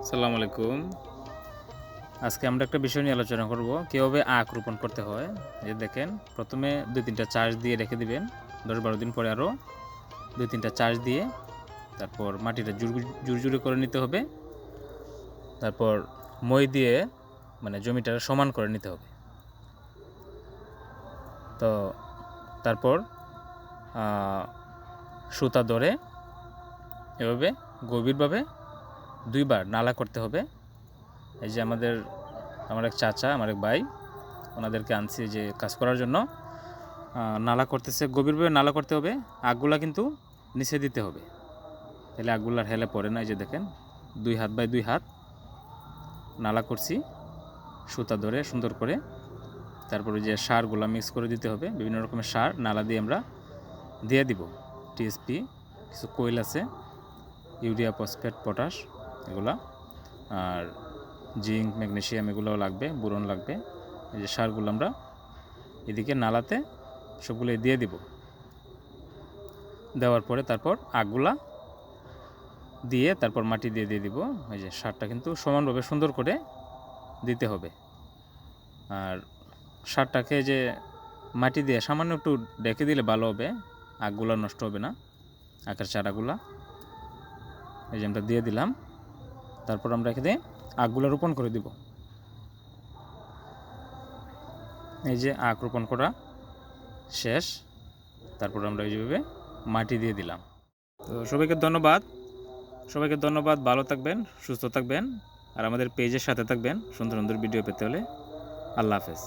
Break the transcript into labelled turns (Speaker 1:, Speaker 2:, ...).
Speaker 1: আসসালামু আলাইকুম। আজকে আমরা একটা বিষয় নিয়ে আলোচনা করব, কীভাবে আখ রোপণ করতে হয়। এই দেখেন, প্রথমে 2-3টা চাষ দিয়ে রেখে দিবেন। 10-12 দিন পরে আরও 2-3টা চাষ দিয়ে তারপর মাটিটা জুরজুরে করে নিতে হবে। তারপর মই দিয়ে মানে জমিটা সমান করে নিতে হবে। তো তারপর সুতা ধরে এভাবে গভীরভাবে 2বার নালা করতে হবে। এই যে আমার এক চাচা, আমার এক ভাই, ওনাদেরকে আনছি যে কাজ করার জন্য। নালা করতেছে, গভীরভাবে নালা করতে হবে। আগগুলা কিন্তু নিচে দিতে হবে, তাহলে আগগুলার হেলে পড়ে না। এই যে দেখেন, 2 হাত বাই 2 হাত নালা করছি সুতা ধরে সুন্দর করে। তারপরে যে সারগুলা মিক্স করে দিতে হবে, বিভিন্ন রকমের সার নালা দিয়ে আমরা দিয়ে দিব। টিএসপি, কিছু কোয়েল আছে, ইউরিয়া, ফসফেট, পটাশ, এগুলা, আর জিঙ্ক, ম্যাগনেসিয়াম এগুলোও লাগবে, বোরন লাগবে। এই যে সারগুলো আমরা এদিকে নালাতে সবগুলো দিয়ে দিব। দেওয়ার পরে তারপর আগগুলা দিয়ে তারপর মাটি দিয়ে দিব। এই যে সারটা কিন্তু সমানভাবে সুন্দর করে দিতে হবে। আর সারটাকে যে মাটি দিয়ে সামান্য একটু ডেকে দিলে ভালো হবে, আগগুলা নষ্ট হবে না, আখের চারাগুলা। এই যে আমরা দিয়ে দিলাম। তারপর আমরা এখানে আগগুলা রোপণ করে দিব। এই যে আখ রোপণ করা শেষ। তারপর আমরা এইভাবে মাটি দিয়ে দিলাম। তো সবাইকে ধন্যবাদ। ভালো থাকবেন, সুস্থ থাকবেন, আর আমাদের পেজের সাথে থাকবেন সুন্দর সুন্দর ভিডিও পেতে হলে। আল্লাহ হাফেজ।